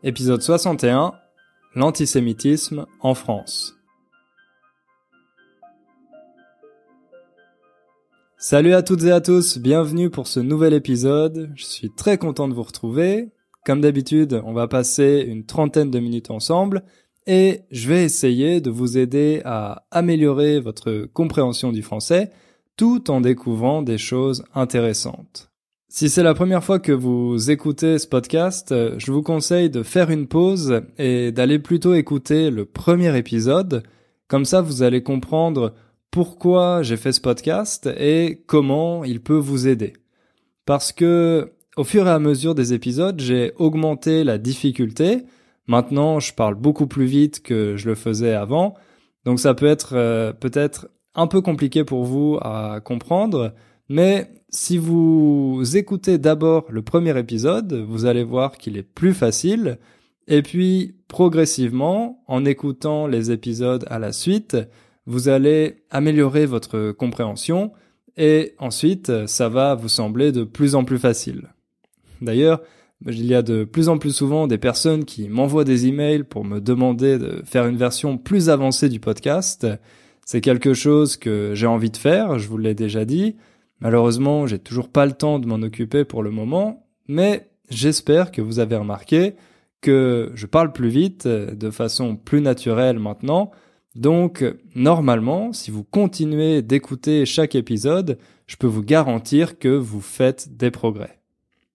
Épisode 61, l'antisémitisme en France. Salut à toutes et à tous, bienvenue pour ce nouvel épisode. Je suis très content de vous retrouver. Comme d'habitude, on va passer une 30aine de minutes ensemble et je vais essayer de vous aider à améliorer votre compréhension du français tout en découvrant des choses intéressantes. Si c'est la première fois que vous écoutez ce podcast, je vous conseille de faire une pause et d'aller plutôt écouter le premier épisode. Comme ça, vous allez comprendre pourquoi j'ai fait ce podcast et comment il peut vous aider. Parce que, au fur et à mesure des épisodes, j'ai augmenté la difficulté. Maintenant, je parle beaucoup plus vite que je le faisais avant. Donc ça peut être peut-être un peu compliqué pour vous à comprendre. Mais si vous écoutez d'abord le premier épisode, vous allez voir qu'il est plus facile. Et puis, progressivement, en écoutant les épisodes à la suite, vous allez améliorer votre compréhension et ensuite, ça va vous sembler de plus en plus facile. D'ailleurs, il y a de plus en plus souvent des personnes qui m'envoient des emails pour me demander de faire une version plus avancée du podcast. C'est quelque chose que j'ai envie de faire, je vous l'ai déjà dit. Malheureusement, j'ai toujours pas le temps de m'en occuper pour le moment, mais j'espère que vous avez remarqué que je parle plus vite, de façon plus naturelle maintenant. Donc, normalement, si vous continuez d'écouter chaque épisode, je peux vous garantir que vous faites des progrès.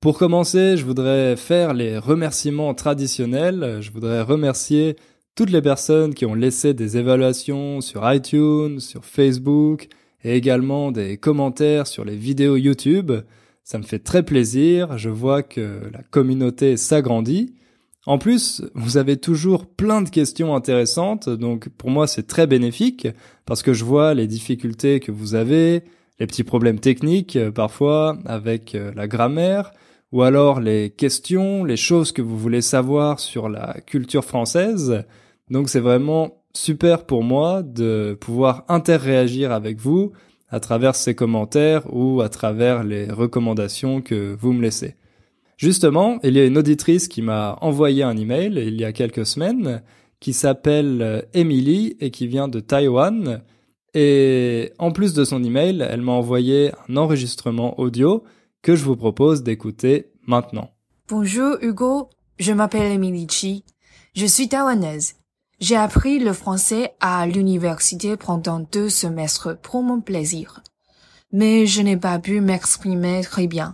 Pour commencer, je voudrais faire les remerciements traditionnels. Je voudrais remercier toutes les personnes qui ont laissé des évaluations sur iTunes, sur Facebook, et également des commentaires sur les vidéos YouTube. Ça me fait très plaisir, je vois que la communauté s'agrandit. En plus, vous avez toujours plein de questions intéressantes, donc pour moi c'est très bénéfique, parce que je vois les difficultés que vous avez, les petits problèmes techniques parfois avec la grammaire, ou alors les questions, les choses que vous voulez savoir sur la culture française. Donc c'est vraiment super pour moi de pouvoir interréagir avec vous à travers ces commentaires ou à travers les recommandations que vous me laissez. Justement, il y a une auditrice qui m'a envoyé un email il y a quelques semaines qui s'appelle Emily et qui vient de Taïwan. Et en plus de son email, elle m'a envoyé un enregistrement audio que je vous propose d'écouter maintenant. Bonjour Hugo, je m'appelle Emily Chi. Je suis taïwanaise. J'ai appris le français à l'université pendant 2 semestres pour mon plaisir. Mais je n'ai pas pu m'exprimer très bien.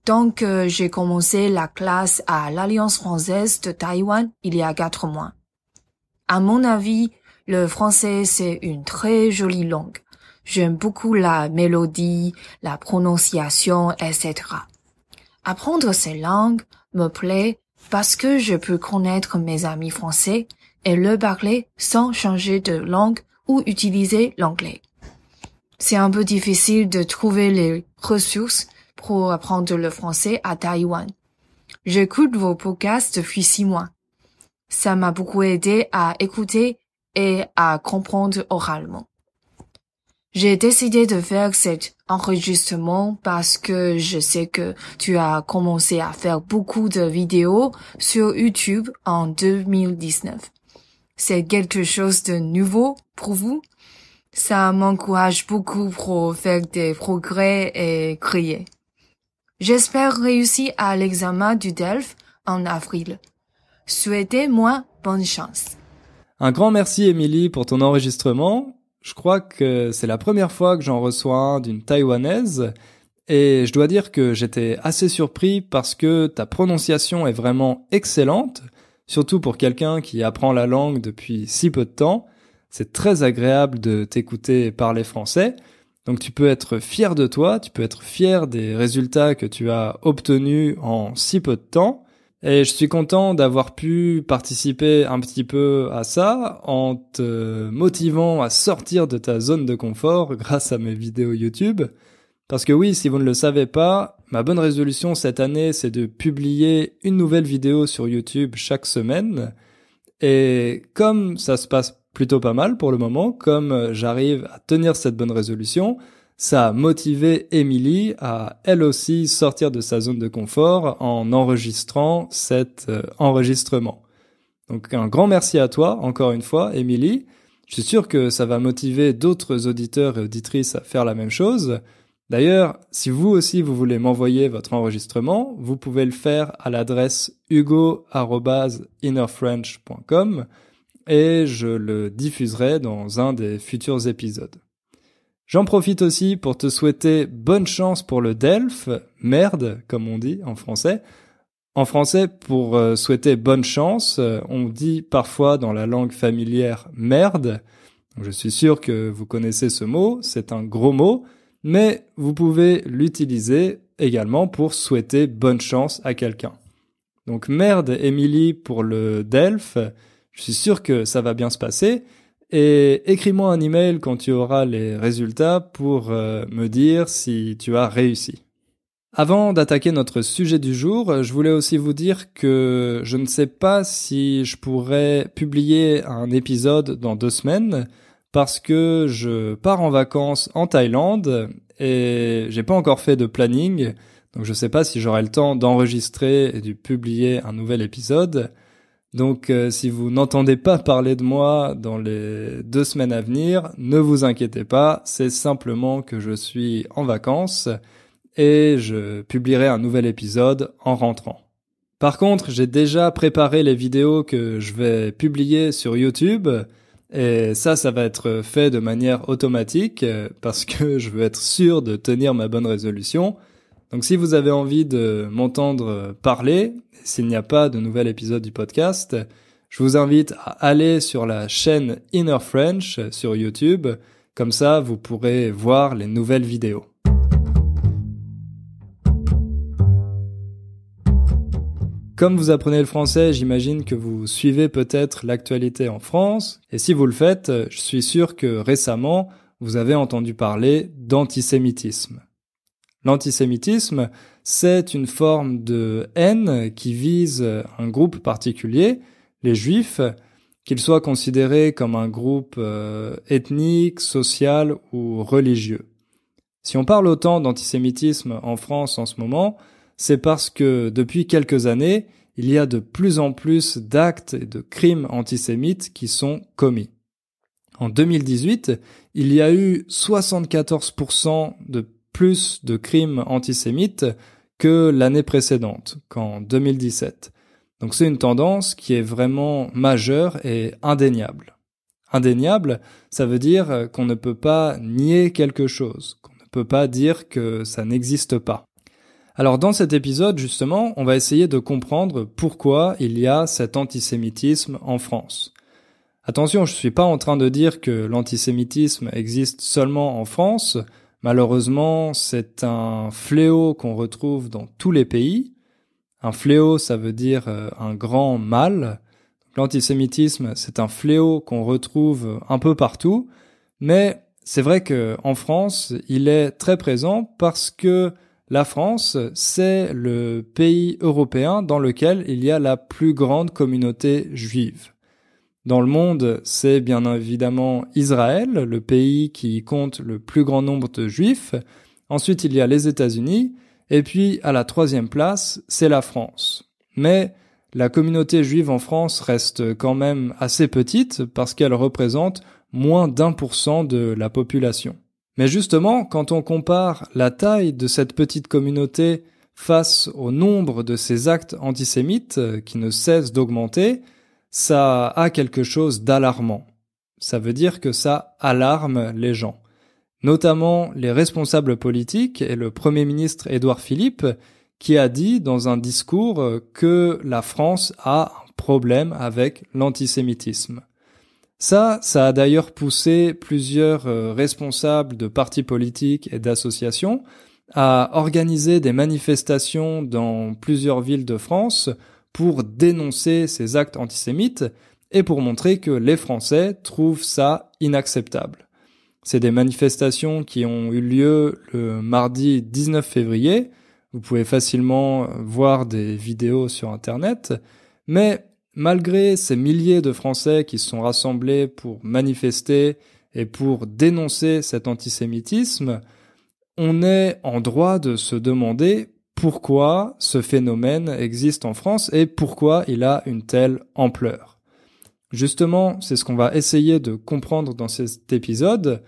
Donc, j'ai commencé la classe à l'Alliance française de Taïwan il y a 4 mois. À mon avis, le français c'est une très jolie langue. J'aime beaucoup la mélodie, la prononciation, etc. Apprendre ces langues me plaît parce que je peux connaître mes amis français et le parler sans changer de langue ou utiliser l'anglais. C'est un peu difficile de trouver les ressources pour apprendre le français à Taïwan. J'écoute vos podcasts depuis 6 mois. Ça m'a beaucoup aidé à écouter et à comprendre oralement. J'ai décidé de faire cet enregistrement parce que je sais que tu as commencé à faire beaucoup de vidéos sur YouTube en 2019. C'est quelque chose de nouveau pour vous. Ça m'encourage beaucoup pour faire des progrès et créer. J'espère réussir à l'examen du DELF en avril. Souhaitez-moi bonne chance. Un grand merci Emily pour ton enregistrement. Je crois que c'est la première fois que j'en reçois un d'une taïwanaise et je dois dire que j'étais assez surpris parce que ta prononciation est vraiment excellente. Surtout pour quelqu'un qui apprend la langue depuis si peu de temps, c'est très agréable de t'écouter parler français. Donc tu peux être fier de toi, tu peux être fier des résultats que tu as obtenus en si peu de temps. Et je suis content d'avoir pu participer un petit peu à ça en te motivant à sortir de ta zone de confort grâce à mes vidéos YouTube. Parce que oui, si vous ne le savez pas, ma bonne résolution cette année, c'est de publier une nouvelle vidéo sur YouTube chaque semaine. Et comme ça se passe plutôt pas mal pour le moment, comme j'arrive à tenir cette bonne résolution, ça a motivé Émilie à elle aussi sortir de sa zone de confort en enregistrant cet enregistrement. Donc un grand merci à toi, encore une fois, Émilie. Je suis sûr que ça va motiver d'autres auditeurs et auditrices à faire la même chose. D'ailleurs, si vous aussi vous voulez m'envoyer votre enregistrement, vous pouvez le faire à l'adresse hugo@innerfrench.com et je le diffuserai dans un des futurs épisodes. J'en profite aussi pour te souhaiter bonne chance pour le DELF, merde, comme on dit en français. En français, pour souhaiter bonne chance, on dit parfois dans la langue familière merde. Je suis sûr que vous connaissez ce mot, c'est un gros mot, mais vous pouvez l'utiliser également pour souhaiter bonne chance à quelqu'un. Donc merde, Émilie, pour le DELF, je suis sûr que ça va bien se passer. Et écris-moi un email quand tu auras les résultats pour me dire si tu as réussi. Avant d'attaquer notre sujet du jour, je voulais aussi vous dire que je ne sais pas si je pourrais publier un épisode dans 2 semaines parce que je pars en vacances en Thaïlande et j'ai pas encore fait de planning, donc je sais pas si j'aurai le temps d'enregistrer et de publier un nouvel épisode. Donc si vous n'entendez pas parler de moi dans les 2 semaines à venir, ne vous inquiétez pas, c'est simplement que je suis en vacances et je publierai un nouvel épisode en rentrant. Par contre, j'ai déjà préparé les vidéos que je vais publier sur YouTube et ça va être fait de manière automatique parce que je veux être sûr de tenir ma bonne résolution. Donc si vous avez envie de m'entendre parler, s'il n'y a pas de nouvel épisode du podcast, je vous invite à aller sur la chaîne Inner French sur YouTube, comme ça vous pourrez voir les nouvelles vidéos. Comme vous apprenez le français, j'imagine que vous suivez peut-être l'actualité en France, et si vous le faites, je suis sûr que récemment, vous avez entendu parler d'antisémitisme. L'antisémitisme, c'est une forme de haine qui vise un groupe particulier, les Juifs, qu'ils soient considérés comme un groupe ethnique, social ou religieux. Si on parle autant d'antisémitisme en France en ce moment, c'est parce que depuis quelques années, il y a de plus en plus d'actes et de crimes antisémites qui sont commis. En 2018, il y a eu 74% de plus de crimes antisémites que l'année précédente, qu'en 2017. Donc c'est une tendance qui est vraiment majeure et indéniable. Indéniable, ça veut dire qu'on ne peut pas nier quelque chose, qu'on ne peut pas dire que ça n'existe pas. Alors dans cet épisode, justement, on va essayer de comprendre pourquoi il y a cet antisémitisme en France. Attention, je suis pas en train de dire que l'antisémitisme existe seulement en France. Malheureusement, c'est un fléau qu'on retrouve dans tous les pays. Un fléau, ça veut dire un grand mal. L'antisémitisme, c'est un fléau qu'on retrouve un peu partout. Mais c'est vrai qu'en France, il est très présent parce que la France, c'est le pays européen dans lequel il y a la plus grande communauté juive. Dans le monde, c'est bien évidemment Israël, le pays qui compte le plus grand nombre de juifs. Ensuite, il y a les États-Unis. Et puis, à la 3e place, c'est la France. Mais la communauté juive en France reste quand même assez petite parce qu'elle représente moins d'1% de la population. Mais justement, quand on compare la taille de cette petite communauté face au nombre de ces actes antisémites qui ne cessent d'augmenter, ça a quelque chose d'alarmant. Ça veut dire que ça alarme les gens, notamment les responsables politiques et le Premier ministre Édouard Philippe qui a dit dans un discours que la France a un problème avec l'antisémitisme. Ça a d'ailleurs poussé plusieurs responsables de partis politiques et d'associations à organiser des manifestations dans plusieurs villes de France pour dénoncer ces actes antisémites et pour montrer que les Français trouvent ça inacceptable. C'est des manifestations qui ont eu lieu le mardi 19 février. Vous pouvez facilement voir des vidéos sur Internet, mais malgré ces milliers de Français qui se sont rassemblés pour manifester et pour dénoncer cet antisémitisme, on est en droit de se demander pourquoi ce phénomène existe en France et pourquoi il a une telle ampleur. Justement, c'est ce qu'on va essayer de comprendre dans cet épisode.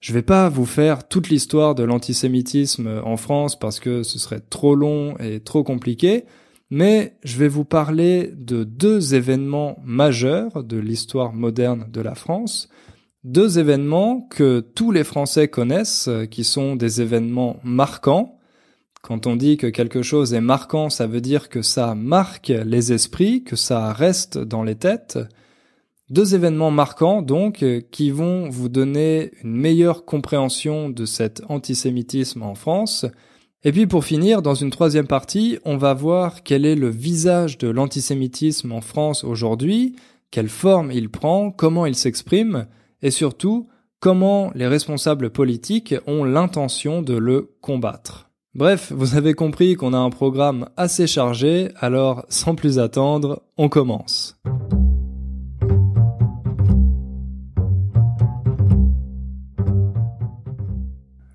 Je vais pas vous faire toute l'histoire de l'antisémitisme en France parce que ce serait trop long et trop compliqué, mais je vais vous parler de 2 événements majeurs de l'histoire moderne de la France, 2 événements que tous les Français connaissent, qui sont des événements marquants. Quand on dit que quelque chose est marquant, ça veut dire que ça marque les esprits, que ça reste dans les têtes. 2 événements marquants, donc, qui vont vous donner une meilleure compréhension de cet antisémitisme en France. Et puis pour finir, dans une 3e partie, on va voir quel est le visage de l'antisémitisme en France aujourd'hui, quelle forme il prend, comment il s'exprime, et surtout, comment les responsables politiques ont l'intention de le combattre. Bref, vous avez compris qu'on a un programme assez chargé, alors sans plus attendre, on commence.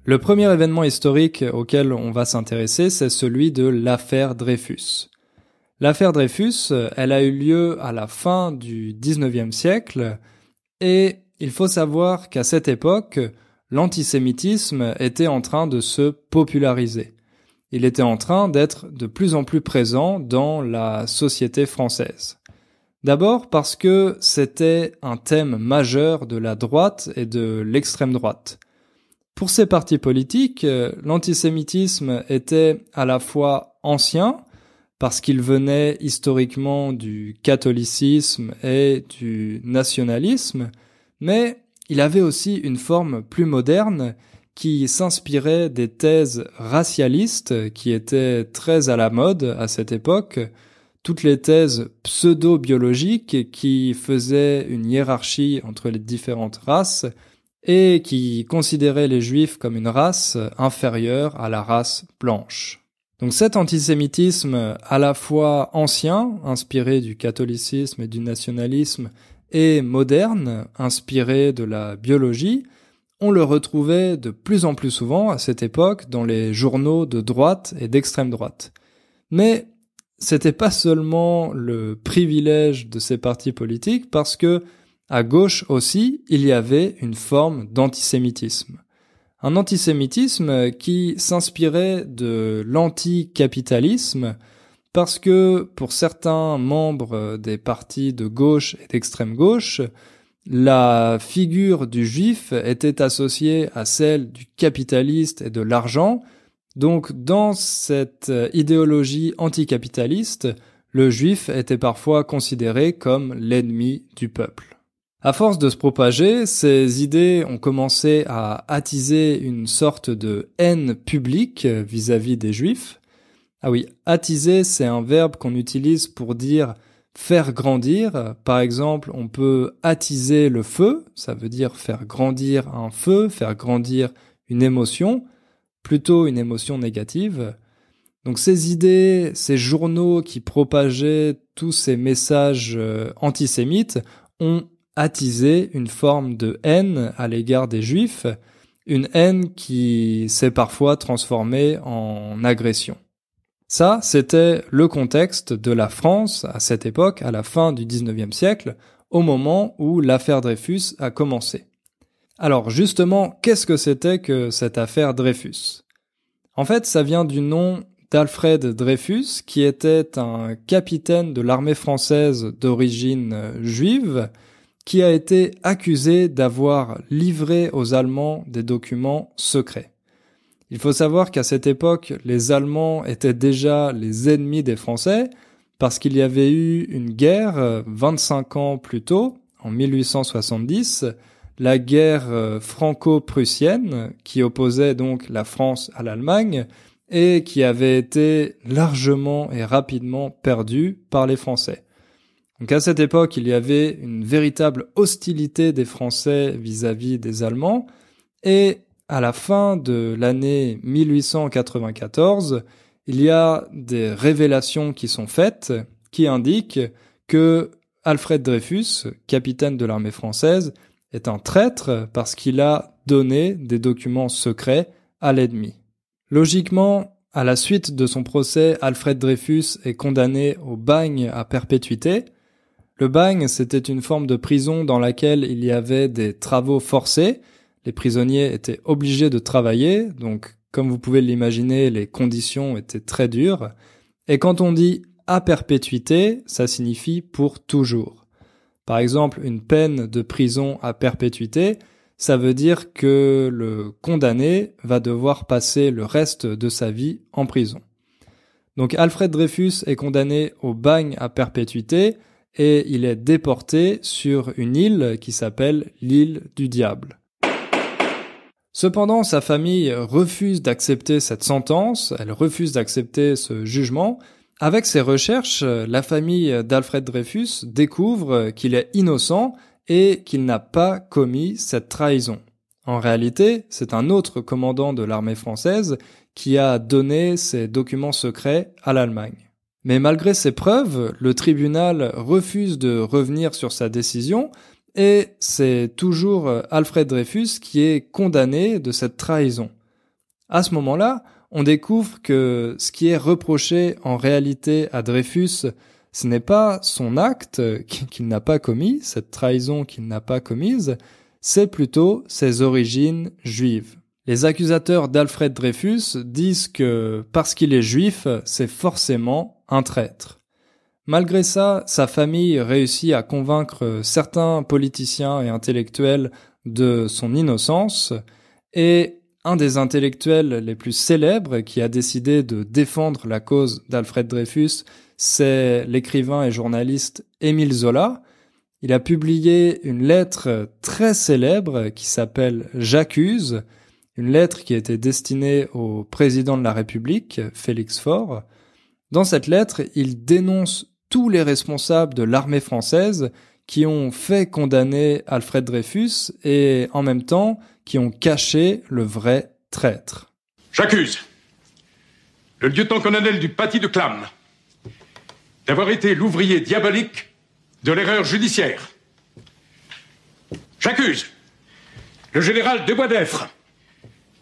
Le premier événement historique auquel on va s'intéresser, c'est celui de l'affaire Dreyfus. L'affaire Dreyfus, elle a eu lieu à la fin du 19e siècle, et il faut savoir qu'à cette époque, l'antisémitisme était en train de se populariser. Il était en train d'être de plus en plus présent dans la société française. D'abord parce que c'était un thème majeur de la droite et de l'extrême droite. Pour ces partis politiques, l'antisémitisme était à la fois ancien, parce qu'il venait historiquement du catholicisme et du nationalisme, mais il avait aussi une forme plus moderne qui s'inspirait des thèses racialistes qui étaient très à la mode à cette époque, toutes les thèses pseudo-biologiques qui faisaient une hiérarchie entre les différentes races et qui considéraient les Juifs comme une race inférieure à la race blanche. Donc cet antisémitisme à la fois ancien, inspiré du catholicisme et du nationalisme, et moderne, inspiré de la biologie, on le retrouvait de plus en plus souvent à cette époque dans les journaux de droite et d'extrême droite. Mais c'était pas seulement le privilège de ces partis politiques, parce que à gauche aussi, il y avait une forme d'antisémitisme. Un antisémitisme qui s'inspirait de l'anticapitalisme, parce que pour certains membres des partis de gauche et d'extrême gauche, la figure du juif était associée à celle du capitaliste et de l'argent. Donc dans cette idéologie anticapitaliste, le juif était parfois considéré comme l'ennemi du peuple. À force de se propager, ces idées ont commencé à attiser une sorte de haine publique vis-à-vis des Juifs. Ah oui, attiser, c'est un verbe qu'on utilise pour dire faire grandir. Par exemple, on peut attiser le feu, ça veut dire faire grandir un feu, faire grandir une émotion, plutôt une émotion négative. Donc ces idées, ces journaux qui propageaient tous ces messages antisémites ont attiser une forme de haine à l'égard des Juifs, une haine qui s'est parfois transformée en agression. Ça, c'était le contexte de la France à cette époque, à la fin du 19e siècle, au moment où l'affaire Dreyfus a commencé. Alors justement, qu'est-ce que c'était que cette affaire Dreyfus ? En fait, ça vient du nom d'Alfred Dreyfus, qui était un capitaine de l'armée française d'origine juive, qui a été accusé d'avoir livré aux Allemands des documents secrets. Il faut savoir qu'à cette époque, les Allemands étaient déjà les ennemis des Français, parce qu'il y avait eu une guerre 25 ans plus tôt, en 1870, la guerre franco-prussienne, qui opposait donc la France à l'Allemagne, et qui avait été largement et rapidement perdue par les Français. Donc à cette époque, il y avait une véritable hostilité des Français vis-à-vis des Allemands, et à la fin de l'année 1894, il y a des révélations qui sont faites qui indiquent que Alfred Dreyfus, capitaine de l'armée française, est un traître parce qu'il a donné des documents secrets à l'ennemi. Logiquement, à la suite de son procès, Alfred Dreyfus est condamné au bagne à perpétuité. Le bagne, c'était une forme de prison dans laquelle il y avait des travaux forcés. Les prisonniers étaient obligés de travailler, donc comme vous pouvez l'imaginer, les conditions étaient très dures. Et quand on dit à perpétuité, ça signifie pour toujours. Par exemple, une peine de prison à perpétuité, ça veut dire que le condamné va devoir passer le reste de sa vie en prison. Donc Alfred Dreyfus est condamné au bagne à perpétuité et il est déporté sur une île qui s'appelle l'île du Diable. Cependant, sa famille refuse d'accepter cette sentence, elle refuse d'accepter ce jugement. Avec ses recherches, la famille d'Alfred Dreyfus découvre qu'il est innocent et qu'il n'a pas commis cette trahison. En réalité, c'est un autre commandant de l'armée française qui a donné ces documents secrets à l'Allemagne. Mais malgré ces preuves, le tribunal refuse de revenir sur sa décision et c'est toujours Alfred Dreyfus qui est condamné de cette trahison. À ce moment-là, on découvre que ce qui est reproché en réalité à Dreyfus, ce n'est pas son acte qu'il n'a pas commis, cette trahison qu'il n'a pas commise, c'est plutôt ses origines juives. Les accusateurs d'Alfred Dreyfus disent que parce qu'il est juif, c'est forcément un traître. Malgré ça, sa famille réussit à convaincre certains politiciens et intellectuels de son innocence, et un des intellectuels les plus célèbres qui a décidé de défendre la cause d'Alfred Dreyfus, c'est l'écrivain et journaliste Émile Zola. Il a publié une lettre très célèbre qui s'appelle « J'accuse », une lettre qui était destinée au président de la République, Félix Faure. Dans cette lettre, il dénonce tous les responsables de l'armée française qui ont fait condamner Alfred Dreyfus et en même temps qui ont caché le vrai traître. J'accuse le lieutenant-colonel du Paty de Clam d'avoir été l'ouvrier diabolique de l'erreur judiciaire. J'accuse le général de Boisdeffre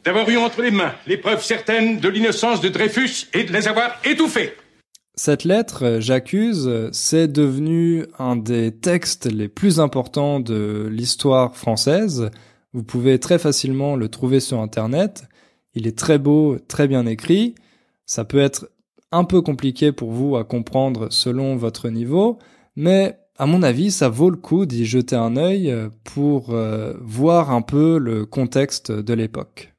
d'avoir eu entre les mains les preuves certaines de l'innocence de Dreyfus et de les avoir étouffées. Cette lettre, J'accuse, c'est devenu un des textes les plus importants de l'histoire française. Vous pouvez très facilement le trouver sur Internet. Il est très beau, très bien écrit. Ça peut être un peu compliqué pour vous à comprendre selon votre niveau, mais à mon avis, ça vaut le coup d'y jeter un œil pour voir un peu le contexte de l'époque.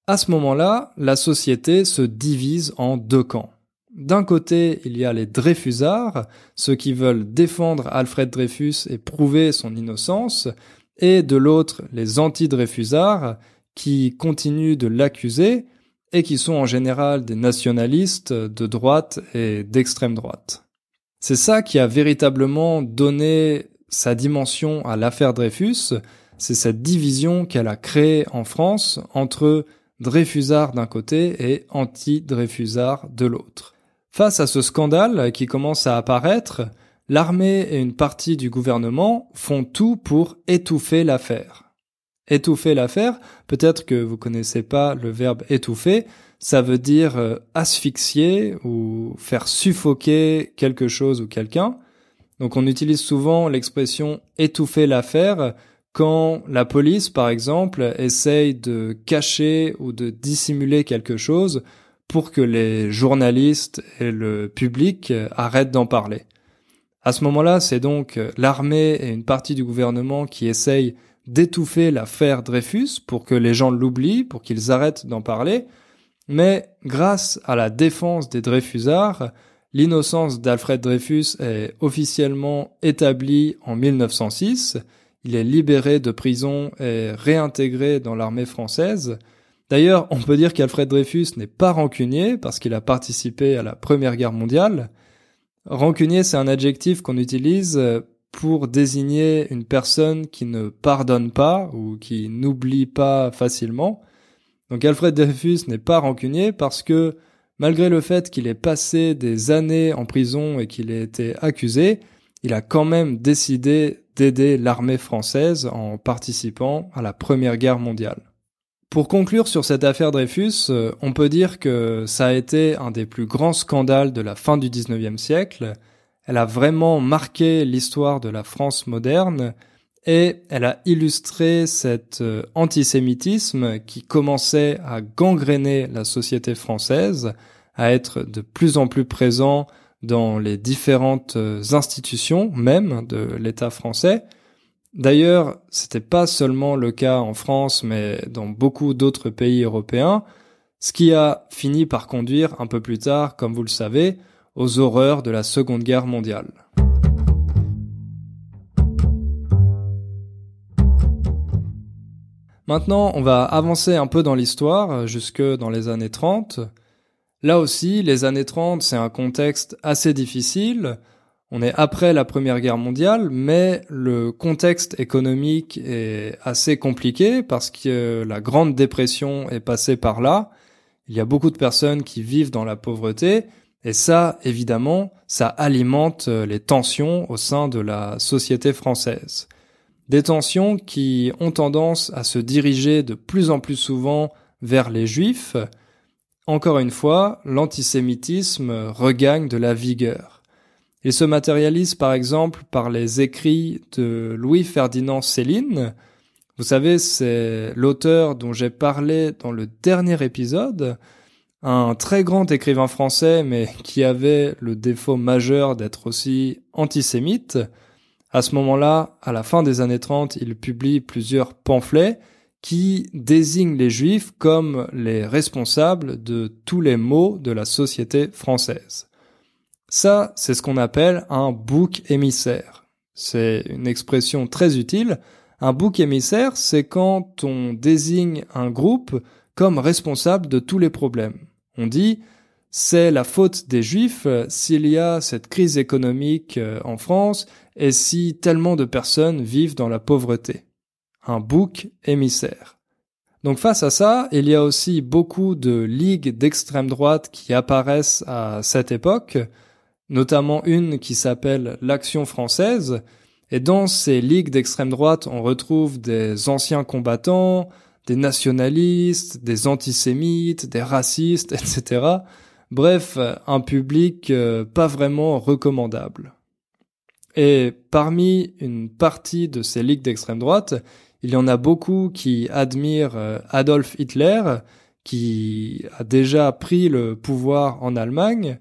À ce moment-là, la société se divise en deux camps. D'un côté, il y a les Dreyfusards, ceux qui veulent défendre Alfred Dreyfus et prouver son innocence, et de l'autre, les anti-Dreyfusards, qui continuent de l'accuser et qui sont en général des nationalistes de droite et d'extrême droite. C'est ça qui a véritablement donné sa dimension à l'affaire Dreyfus, c'est cette division qu'elle a créée en France entre Dreyfusards d'un côté et anti-Dreyfusards de l'autre. Face à ce scandale qui commence à apparaître, l'armée et une partie du gouvernement font tout pour étouffer l'affaire. Étouffer l'affaire, peut-être que vous connaissez pas le verbe étouffer, ça veut dire asphyxier ou faire suffoquer quelque chose ou quelqu'un. Donc on utilise souvent l'expression étouffer l'affaire quand la police, par exemple, essaye de cacher ou de dissimuler quelque chose pour que les journalistes et le public arrêtent d'en parler. À ce moment-là, c'est donc l'armée et une partie du gouvernement qui essayent d'étouffer l'affaire Dreyfus pour que les gens l'oublient, pour qu'ils arrêtent d'en parler. Mais grâce à la défense des Dreyfusards, l'innocence d'Alfred Dreyfus est officiellement établie en 1906. Il est libéré de prison et réintégré dans l'armée française. D'ailleurs, on peut dire qu'Alfred Dreyfus n'est pas rancunier parce qu'il a participé à la Première Guerre mondiale. Rancunier, c'est un adjectif qu'on utilise pour désigner une personne qui ne pardonne pas ou qui n'oublie pas facilement. Donc Alfred Dreyfus n'est pas rancunier parce que malgré le fait qu'il ait passé des années en prison et qu'il ait été accusé, il a quand même décidé d'aider l'armée française en participant à la Première Guerre mondiale. Pour conclure sur cette affaire Dreyfus, on peut dire que ça a été un des plus grands scandales de la fin du 19e siècle. Elle a vraiment marqué l'histoire de la France moderne et elle a illustré cet antisémitisme qui commençait à gangréner la société française, à être de plus en plus présent dans les différentes institutions même de l'État français. D'ailleurs, c'était pas seulement le cas en France, mais dans beaucoup d'autres pays européens, ce qui a fini par conduire un peu plus tard, comme vous le savez, aux horreurs de la Seconde Guerre mondiale. Maintenant, on va avancer un peu dans l'histoire, jusque dans les années 30. Là aussi, les années 30, c'est un contexte assez difficile. On est après la Première Guerre mondiale, mais le contexte économique est assez compliqué parce que la Grande Dépression est passée par là. Il y a beaucoup de personnes qui vivent dans la pauvreté et ça, évidemment, ça alimente les tensions au sein de la société française. Des tensions qui ont tendance à se diriger de plus en plus souvent vers les Juifs. Encore une fois, l'antisémitisme regagne de la vigueur. Il se matérialise par exemple par les écrits de Louis-Ferdinand Céline. Vous savez, c'est l'auteur dont j'ai parlé dans le dernier épisode, un très grand écrivain français mais qui avait le défaut majeur d'être aussi antisémite. À ce moment-là, à la fin des années 30, il publie plusieurs pamphlets qui désignent les Juifs comme les responsables de tous les maux de la société française. Ça, c'est ce qu'on appelle un bouc émissaire. C'est une expression très utile. Un bouc émissaire, c'est quand on désigne un groupe comme responsable de tous les problèmes. On dit, c'est la faute des Juifs s'il y a cette crise économique en France et si tellement de personnes vivent dans la pauvreté. Un bouc émissaire. Donc face à ça, il y a aussi beaucoup de ligues d'extrême droite qui apparaissent à cette époque, notamment une qui s'appelle l'Action française, et dans ces ligues d'extrême droite, on retrouve des anciens combattants, des nationalistes, des antisémites, des racistes, etc. Bref, un public pas vraiment recommandable. Et parmi une partie de ces ligues d'extrême droite, il y en a beaucoup qui admirent Adolf Hitler, qui a déjà pris le pouvoir en Allemagne,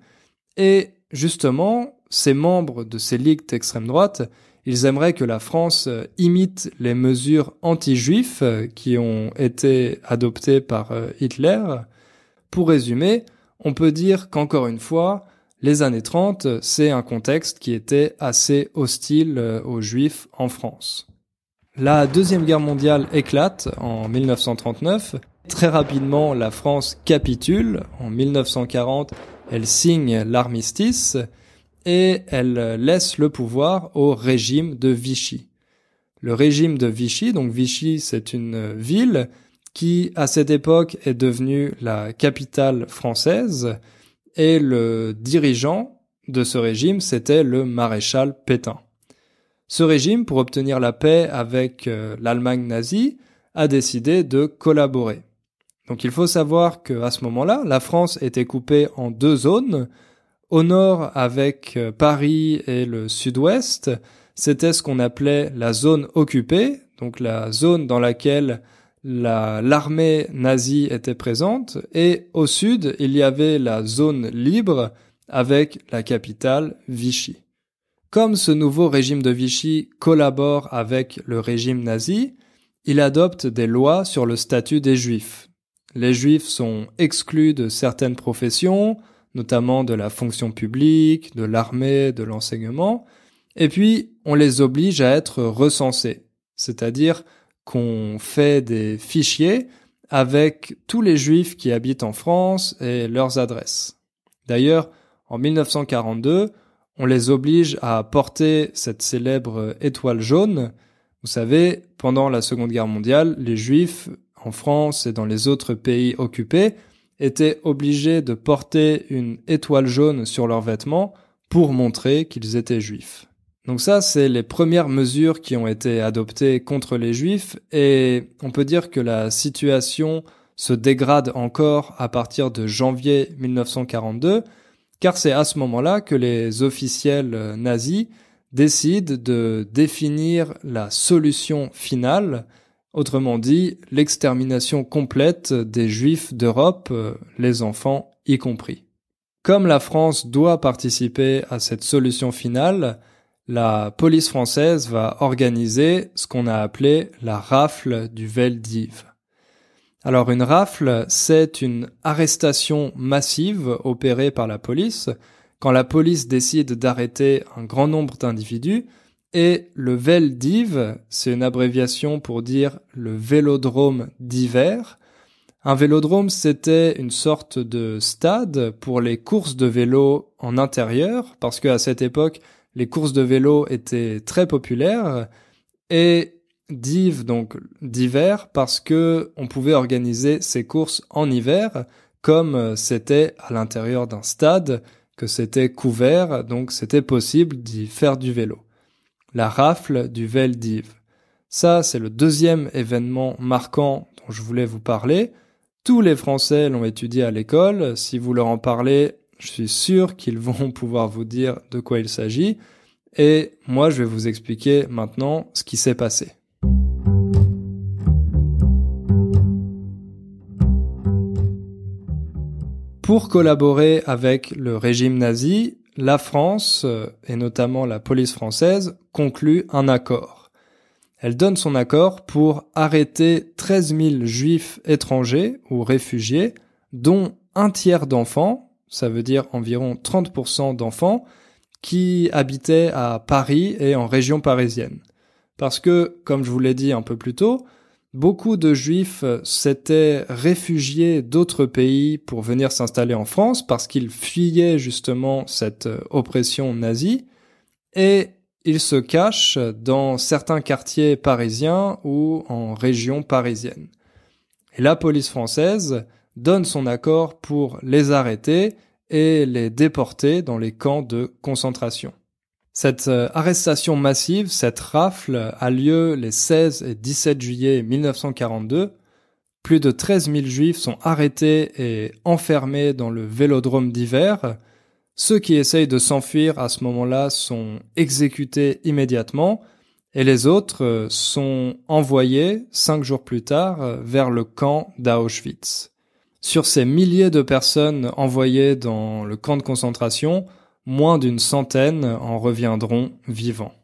et justement, ces membres de ces ligues d'extrême droite, ils aimeraient que la France imite les mesures anti-juifs qui ont été adoptées par Hitler. Pour résumer, on peut dire qu'encore une fois, les années 30, c'est un contexte qui était assez hostile aux juifs en France. La Deuxième Guerre mondiale éclate en 1939. Très rapidement, la France capitule. En 1940, elle signe l'armistice et elle laisse le pouvoir au régime de Vichy. Le régime de Vichy, donc Vichy, c'est une ville qui, à cette époque, est devenue la capitale française, et le dirigeant de ce régime, c'était le maréchal Pétain. Ce régime, pour obtenir la paix avec l'Allemagne nazie, a décidé de collaborer. Donc il faut savoir qu'à ce moment-là, la France était coupée en deux zones. Au nord, avec Paris et le sud-ouest, c'était ce qu'on appelait la zone occupée, donc la zone dans laquelle l'armée nazie était présente, et au sud, il y avait la zone libre avec la capitale Vichy. Comme ce nouveau régime de Vichy collabore avec le régime nazi, il adopte des lois sur le statut des Juifs. Les Juifs sont exclus de certaines professions, notamment de la fonction publique, de l'armée, de l'enseignement, et puis on les oblige à être recensés, c'est-à-dire qu'on fait des fichiers avec tous les Juifs qui habitent en France et leurs adresses. D'ailleurs, en 1942, on les oblige à porter cette célèbre étoile jaune. Vous savez, pendant la Seconde Guerre mondiale, les Juifs, en France et dans les autres pays occupés, étaient obligés de porter une étoile jaune sur leurs vêtements pour montrer qu'ils étaient Juifs. Donc ça, c'est les premières mesures qui ont été adoptées contre les Juifs, et on peut dire que la situation se dégrade encore à partir de janvier 1942, car c'est à ce moment-là que les officiels nazis décident de définir la solution finale, autrement dit, l'extermination complète des Juifs d'Europe, les enfants y compris. Comme la France doit participer à cette solution finale, la police française va organiser ce qu'on a appelé la rafle du Vel d'Hiv. Alors une rafle, c'est une arrestation massive opérée par la police quand la police décide d'arrêter un grand nombre d'individus, et le Vel d'Hiv, c'est une abréviation pour dire le vélodrome d'hiver. Un vélodrome, c'était une sorte de stade pour les courses de vélo en intérieur, parce qu'à cette époque, les courses de vélo étaient très populaires, et d'hiv, donc d'hiver, parce que on pouvait organiser ces courses en hiver, comme c'était à l'intérieur d'un stade, que c'était couvert, donc c'était possible d'y faire du vélo. La rafle du Vel d'Hiv. Ça, c'est le deuxième événement marquant dont je voulais vous parler. Tous les Français l'ont étudié à l'école. Si vous leur en parlez, je suis sûr qu'ils vont pouvoir vous dire de quoi il s'agit. Et moi, je vais vous expliquer maintenant ce qui s'est passé. Pour collaborer avec le régime nazi, la France, et notamment la police française, conclut un accord. Elle donne son accord pour arrêter 13 000 juifs étrangers ou réfugiés, dont un tiers d'enfants, ça veut dire environ 30% d'enfants, qui habitaient à Paris et en région parisienne. Parce que, comme je vous l'ai dit un peu plus tôt, beaucoup de juifs s'étaient réfugiés d'autres pays pour venir s'installer en France parce qu'ils fuyaient justement cette oppression nazie, et ils se cachent dans certains quartiers parisiens ou en région parisienne. Et la police française donne son accord pour les arrêter et les déporter dans les camps de concentration. Cette arrestation massive, cette rafle, a lieu les 16 et 17 juillet 1942. Plus de 13 000 juifs sont arrêtés et enfermés dans le vélodrome d'hiver. Ceux qui essayent de s'enfuir à ce moment-là sont exécutés immédiatement, et les autres sont envoyés 5 jours plus tard vers le camp d'Auschwitz. Sur ces milliers de personnes envoyées dans le camp de concentration, moins d'une centaine en reviendront vivants.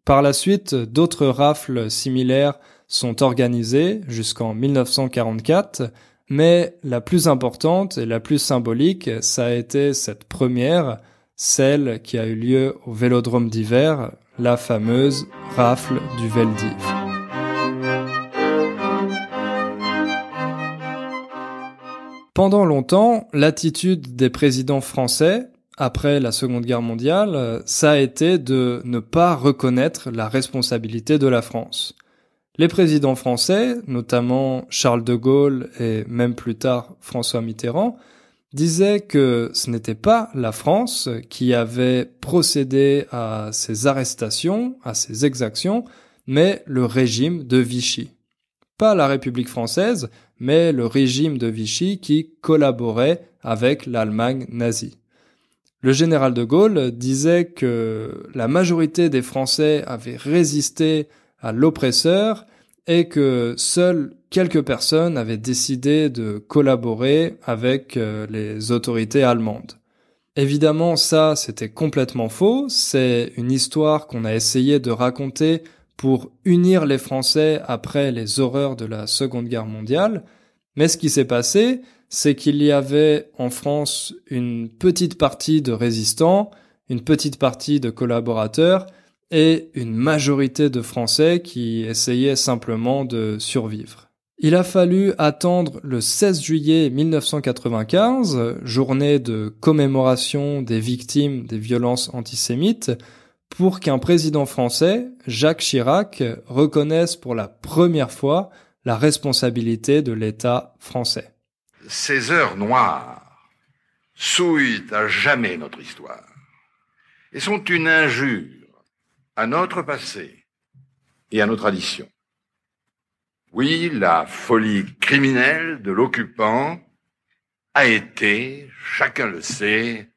Par la suite, d'autres rafles similaires sont organisées jusqu'en 1944, mais la plus importante et la plus symbolique, ça a été cette première, celle qui a eu lieu au Vélodrome d'hiver, la fameuse rafle du Vel d'Hiv. Pendant longtemps, l'attitude des présidents français, après la Seconde Guerre mondiale, ça a été de ne pas reconnaître la responsabilité de la France. Les présidents français, notamment Charles de Gaulle et même plus tard François Mitterrand, disaient que ce n'était pas la France qui avait procédé à ces arrestations, à ces exactions, mais le régime de Vichy. Pas la République française, mais le régime de Vichy qui collaborait avec l'Allemagne nazie. Le général de Gaulle disait que la majorité des Français avaient résisté à l'oppresseur et que seules quelques personnes avaient décidé de collaborer avec les autorités allemandes. Évidemment, ça, c'était complètement faux. C'est une histoire qu'on a essayé de raconter pour unir les Français après les horreurs de la Seconde Guerre mondiale. Mais ce qui s'est passé, c'est qu'il y avait en France une petite partie de résistants, une petite partie de collaborateurs et une majorité de Français qui essayaient simplement de survivre. Il a fallu attendre le 16 juillet 1995, journée de commémoration des victimes des violences antisémites, pour qu'un président français, Jacques Chirac, reconnaisse pour la première fois la responsabilité de l'État français. Ces heures noires souillent à jamais notre histoire et sont une injure à notre passé et à nos traditions. Oui, la folie criminelle de l'occupant a été, chacun le sait,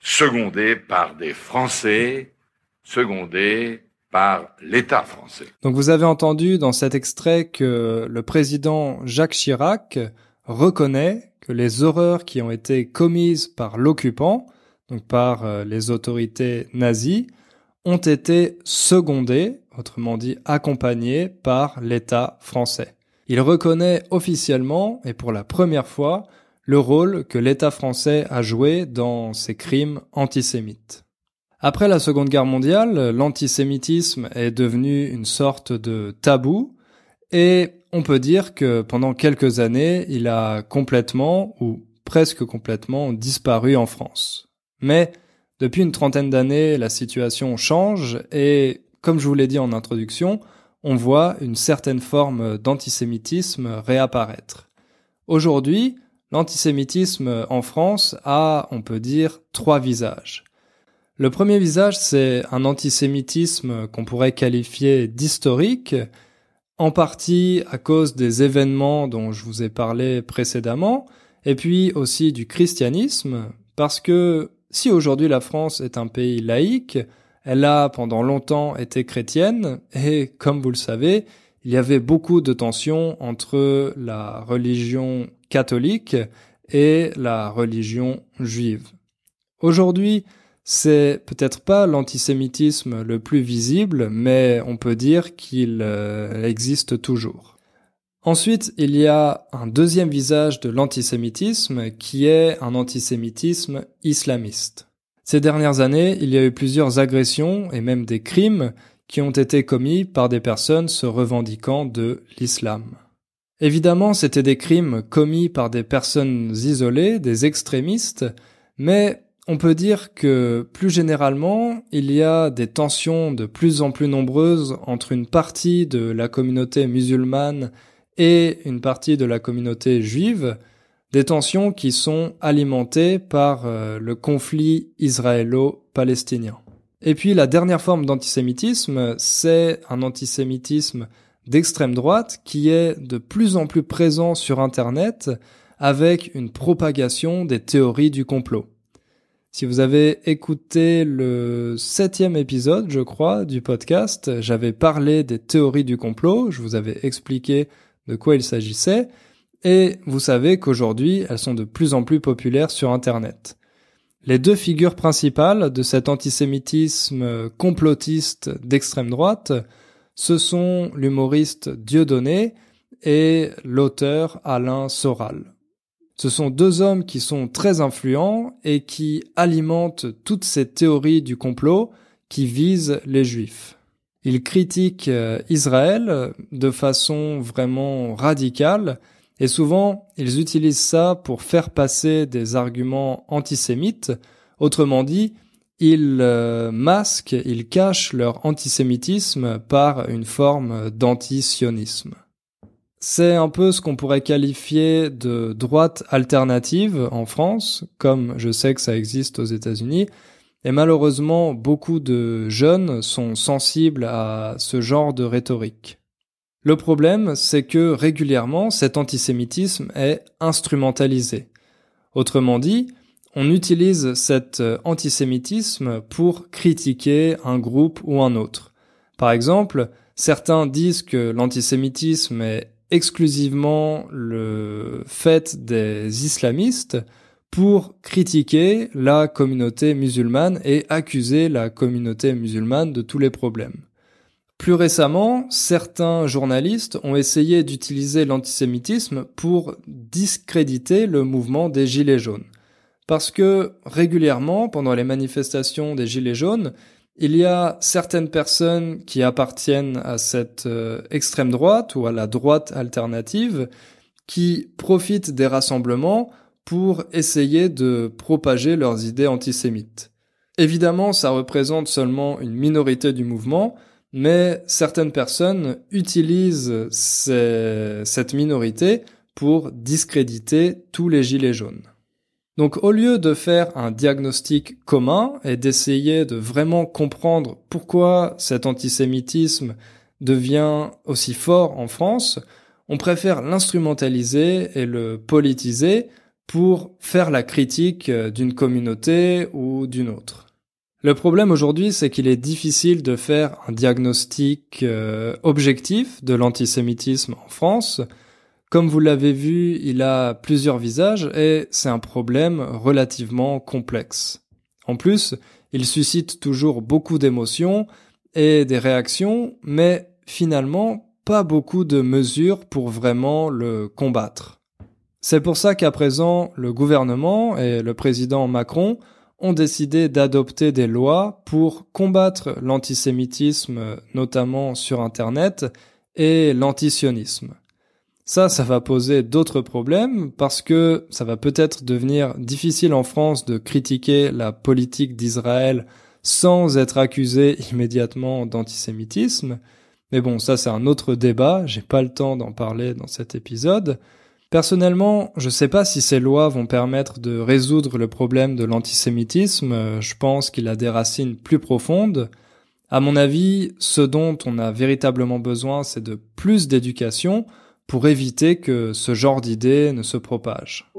secondée par des Français, secondée par l'État français. Donc vous avez entendu dans cet extrait que le président Jacques Chirac reconnaît que les horreurs qui ont été commises par l'occupant, donc par les autorités nazies, ont été secondées, autrement dit accompagnées par l'État français. Il reconnaît officiellement, et pour la première fois, le rôle que l'État français a joué dans ces crimes antisémites. Après la Seconde Guerre mondiale, l'antisémitisme est devenu une sorte de tabou, et on peut dire que pendant quelques années, il a complètement, ou presque complètement, disparu en France. Mais depuis une trentaine d'années, la situation change, et comme je vous l'ai dit en introduction, on voit une certaine forme d'antisémitisme réapparaître. Aujourd'hui, l'antisémitisme en France a, on peut dire, 3 visages. Le premier visage, c'est un antisémitisme qu'on pourrait qualifier d'historique, en partie à cause des événements dont je vous ai parlé précédemment, et puis aussi du christianisme, parce que si aujourd'hui la France est un pays laïque, elle a pendant longtemps été chrétienne, et comme vous le savez, il y avait beaucoup de tensions entre la religion catholique et la religion juive. Aujourd'hui, c'est peut-être pas l'antisémitisme le plus visible, mais on peut dire qu'il existe toujours. Ensuite, il y a un deuxième visage de l'antisémitisme qui est un antisémitisme islamiste. Ces dernières années, il y a eu plusieurs agressions et même des crimes qui ont été commis par des personnes se revendiquant de l'islam. Évidemment, c'était des crimes commis par des personnes isolées, des extrémistes, mais on peut dire que, plus généralement, il y a des tensions de plus en plus nombreuses entre une partie de la communauté musulmane et une partie de la communauté juive, des tensions qui sont alimentées par le conflit israélo-palestinien. Et puis la dernière forme d'antisémitisme, c'est un antisémitisme d'extrême droite qui est de plus en plus présent sur Internet avec une propagation des théories du complot. Si vous avez écouté le 7e épisode, je crois, du podcast, j'avais parlé des théories du complot, je vous avais expliqué de quoi il s'agissait, et vous savez qu'aujourd'hui, elles sont de plus en plus populaires sur Internet. Les 2 figures principales de cet antisémitisme complotiste d'extrême droite, ce sont l'humoriste Dieudonné et l'auteur Alain Soral. Ce sont 2 hommes qui sont très influents et qui alimentent toutes ces théories du complot qui visent les Juifs. Ils critiquent Israël de façon vraiment radicale et souvent ils utilisent ça pour faire passer des arguments antisémites. Autrement dit, ils masquent, ils cachent leur antisémitisme par une forme d'antisionisme. C'est un peu ce qu'on pourrait qualifier de droite alternative en France, comme je sais que ça existe aux États-Unis, et malheureusement beaucoup de jeunes sont sensibles à ce genre de rhétorique. Le problème, c'est que régulièrement cet antisémitisme est instrumentalisé. Autrement dit, on utilise cet antisémitisme pour critiquer un groupe ou un autre. Par exemple, certains disent que l'antisémitisme est exclusivement le fait des islamistes pour critiquer la communauté musulmane et accuser la communauté musulmane de tous les problèmes. Plus récemment, certains journalistes ont essayé d'utiliser l'antisémitisme pour discréditer le mouvement des Gilets jaunes. Parce que régulièrement, pendant les manifestations des Gilets jaunes, il y a certaines personnes qui appartiennent à cette extrême droite ou à la droite alternative qui profitent des rassemblements pour essayer de propager leurs idées antisémites. Évidemment, ça représente seulement une minorité du mouvement, mais certaines personnes utilisent cette minorité pour discréditer tous les Gilets jaunes. Donc au lieu de faire un diagnostic commun et d'essayer de vraiment comprendre pourquoi cet antisémitisme devient aussi fort en France, on préfère l'instrumentaliser et le politiser pour faire la critique d'une communauté ou d'une autre. Le problème aujourd'hui, c'est qu'il est difficile de faire un diagnostic objectif de l'antisémitisme en France. Comme vous l'avez vu, il a plusieurs visages et c'est un problème relativement complexe. En plus, il suscite toujours beaucoup d'émotions et des réactions, mais finalement, pas beaucoup de mesures pour vraiment le combattre. C'est pour ça qu'à présent, le gouvernement et le président Macron ont décidé d'adopter des lois pour combattre l'antisémitisme, notamment sur Internet, et l'antisionisme. Ça va poser d'autres problèmes parce que ça va peut-être devenir difficile en France de critiquer la politique d'Israël sans être accusé immédiatement d'antisémitisme. Mais bon, ça c'est un autre débat, j'ai pas le temps d'en parler dans cet épisode. Personnellement, je sais pas si ces lois vont permettre de résoudre le problème de l'antisémitisme, je pense qu'il a des racines plus profondes. À mon avis, ce dont on a véritablement besoin, c'est de plus d'éducation pour éviter que ce genre d'idées ne se propagent.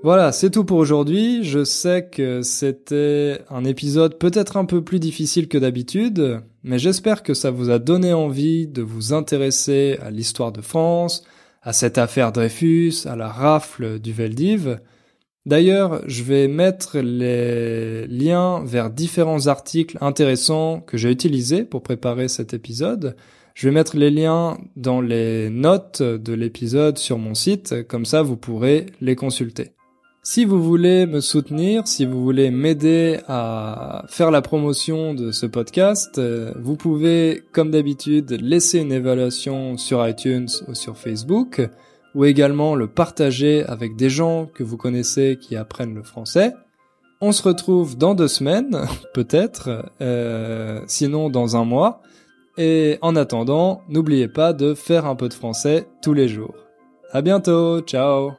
Voilà, c'est tout pour aujourd'hui. Je sais que c'était un épisode peut-être un peu plus difficile que d'habitude, mais j'espère que ça vous a donné envie de vous intéresser à l'histoire de France, à cette affaire Dreyfus, à la rafle du Veldiv. D'ailleurs, je vais mettre les liens vers différents articles intéressants que j'ai utilisés pour préparer cet épisode. Je vais mettre les liens dans les notes de l'épisode sur mon site, comme ça vous pourrez les consulter. Si vous voulez me soutenir, si vous voulez m'aider à faire la promotion de ce podcast, vous pouvez, comme d'habitude, laisser une évaluation sur iTunes ou sur Facebook, ou également le partager avec des gens que vous connaissez qui apprennent le français. On se retrouve dans 2 semaines, peut-être, sinon dans 1 mois. Et en attendant, n'oubliez pas de faire un peu de français tous les jours. À bientôt, ciao!